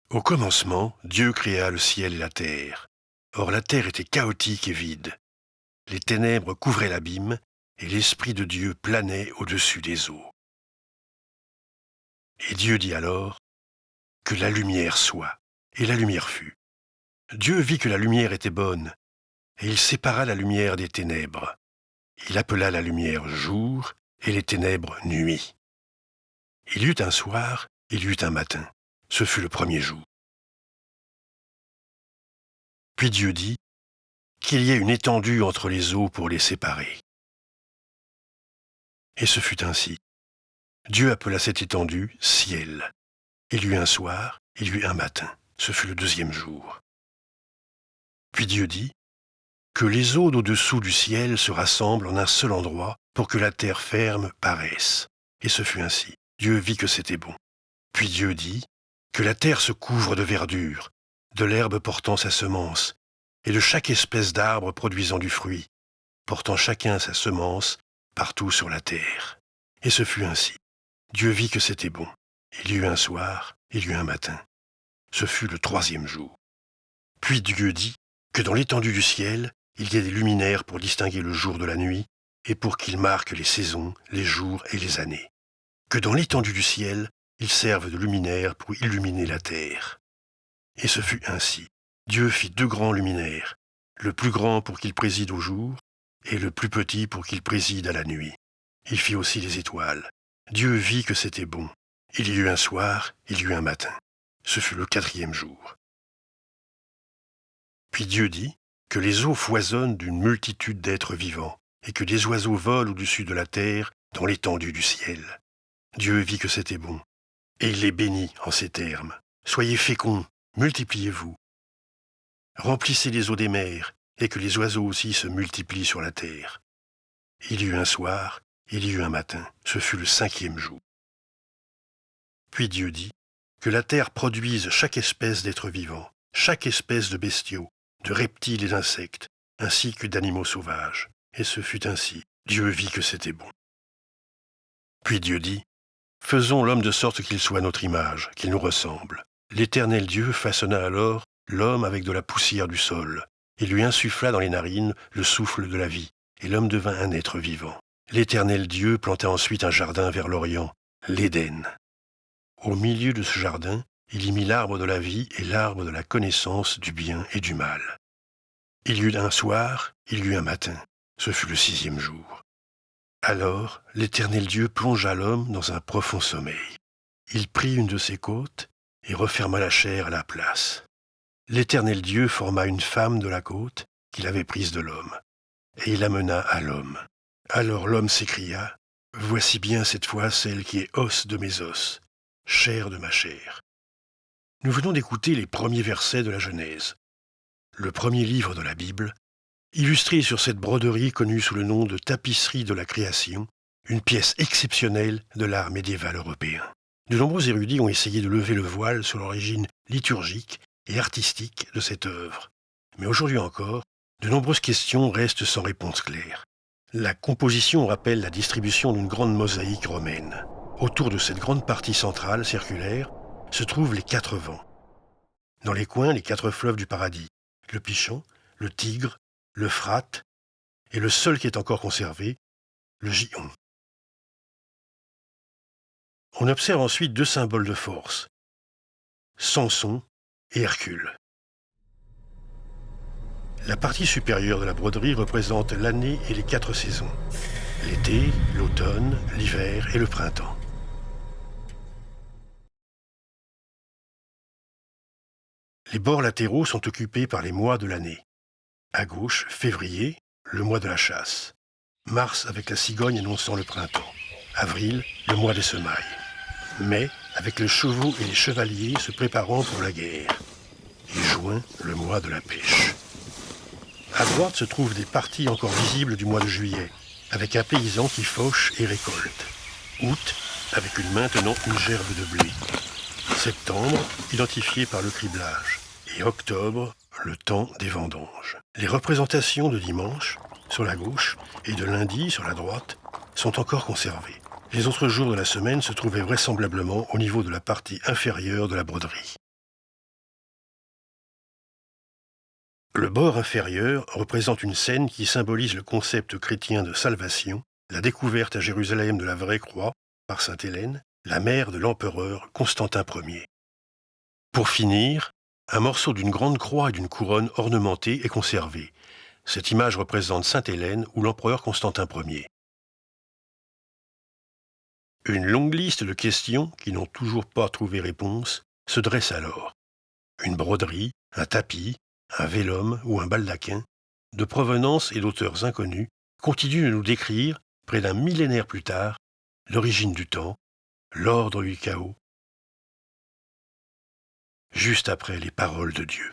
Au commencement, Dieu créa le ciel et la terre. Or la terre était chaotique et vide. Les ténèbres couvraient l'abîme, et l'Esprit de Dieu planait au-dessus des eaux. Et Dieu dit alors, « Que la lumière soit. » Et la lumière fut. Dieu vit que la lumière était bonne, et il sépara la lumière des ténèbres. Il appela la lumière jour, et les ténèbres nuit. Il y eut un soir, il y eut un matin. Ce fut le premier jour. Puis Dieu dit, qu'il y ait une étendue entre les eaux pour les séparer. Et ce fut ainsi. Dieu appela cette étendue ciel. Il y eut un soir, il y eut un matin. Ce fut le deuxième jour. Puis Dieu dit, que les eaux d'au-dessous du ciel se rassemblent en un seul endroit pour que la terre ferme paraisse. Et ce fut ainsi. Dieu vit que c'était bon. Puis Dieu dit, que la terre se couvre de verdure, de l'herbe portant sa semence, et de chaque espèce d'arbre produisant du fruit, portant chacun sa semence partout sur la terre. Et ce fut ainsi. Dieu vit que c'était bon. Il y eut un soir, il y eut un matin. Ce fut le troisième jour. Puis Dieu dit que dans l'étendue du ciel, il y ait des luminaires pour distinguer le jour de la nuit et pour qu'ils marquent les saisons, les jours et les années. Que dans l'étendue du ciel, ils servent de luminaires pour illuminer la terre. Et ce fut ainsi. Dieu fit 2 grands luminaires, le plus grand pour qu'il préside au jour et le plus petit pour qu'il préside à la nuit. Il fit aussi les étoiles. Dieu vit que c'était bon. Il y eut un soir, il y eut un matin. Ce fut le 4e jour. Puis Dieu dit que les eaux foisonnent d'une multitude d'êtres vivants et que des oiseaux volent au-dessus de la terre dans l'étendue du ciel. Dieu vit que c'était bon. Et il les bénit en ces termes. Soyez féconds, multipliez-vous. Remplissez les eaux des mers et que les oiseaux aussi se multiplient sur la terre. Il y eut un soir, il y eut un matin. Ce fut le 5e jour. Puis Dieu dit que la terre produise chaque espèce d'êtres vivants, chaque espèce de bestiaux, de reptiles et d'insectes, ainsi que d'animaux sauvages. Et ce fut ainsi. Dieu vit que c'était bon. Puis Dieu dit, « Faisons l'homme de sorte qu'il soit notre image, qu'il nous ressemble. » L'Éternel Dieu façonna alors l'homme avec de la poussière du sol. Il lui insuffla dans les narines le souffle de la vie, et l'homme devint un être vivant. L'Éternel Dieu planta ensuite un jardin vers l'Orient, l'Éden. Au milieu de ce jardin, il y mit l'arbre de la vie et l'arbre de la connaissance du bien et du mal. Il y eut un soir, il y eut un matin. Ce fut le 6e jour. Alors l'Éternel Dieu plongea l'homme dans un profond sommeil. Il prit une de ses côtes et referma la chair à la place. L'Éternel Dieu forma une femme de la côte qu'il avait prise de l'homme, et il l'amena à l'homme. Alors l'homme s'écria, « Voici bien cette fois celle qui est os de mes os, chair de ma chair. » Nous venons d'écouter les premiers versets de la Genèse, le premier livre de la Bible, illustré sur cette broderie connue sous le nom de tapisserie de la création, une pièce exceptionnelle de l'art médiéval européen. De nombreux érudits ont essayé de lever le voile sur l'origine liturgique et artistique de cette œuvre. Mais aujourd'hui encore, de nombreuses questions restent sans réponse claire. La composition rappelle la distribution d'une grande mosaïque romaine. Autour de cette grande partie centrale, circulaire, se trouvent les 4 vents. Dans les coins, les 4 fleuves du paradis, le Pichon, le Tigre, l'Euphrate, et le seul qui est encore conservé, le Gihon. On observe ensuite 2 symboles de force, Samson et Hercule. La partie supérieure de la broderie représente l'année et les 4 saisons, l'été, l'automne, l'hiver et le printemps. Les bords latéraux sont occupés par les mois de l'année. À gauche, février, le mois de la chasse. Mars avec la cigogne annonçant le printemps. Avril, le mois des semailles. Mai, avec les chevaux et les chevaliers se préparant pour la guerre. Et juin, le mois de la pêche. À droite se trouvent des parties encore visibles du mois de juillet, avec un paysan qui fauche et récolte. Août, avec une main tenant une gerbe de blé. Septembre, identifié par le criblage. Et octobre, le temps des vendanges. Les représentations de dimanche, sur la gauche, et de lundi, sur la droite, sont encore conservées. Les autres jours de la semaine se trouvaient vraisemblablement au niveau de la partie inférieure de la broderie. Le bord inférieur représente une scène qui symbolise le concept chrétien de salvation, la découverte à Jérusalem de la vraie croix par sainte Hélène, la mère de l'empereur Constantin Ier. Pour finir, un morceau d'une grande croix et d'une couronne ornementée est conservé. Cette image représente sainte Hélène ou l'empereur Constantin Ier. Une longue liste de questions qui n'ont toujours pas trouvé réponse se dresse alors. Une broderie, un tapis, un vélum ou un baldaquin, de provenance et d'auteurs inconnus, continuent de nous décrire, près d'un millénaire plus tard, l'origine du temps, l'ordre du chaos, juste après les paroles de Dieu.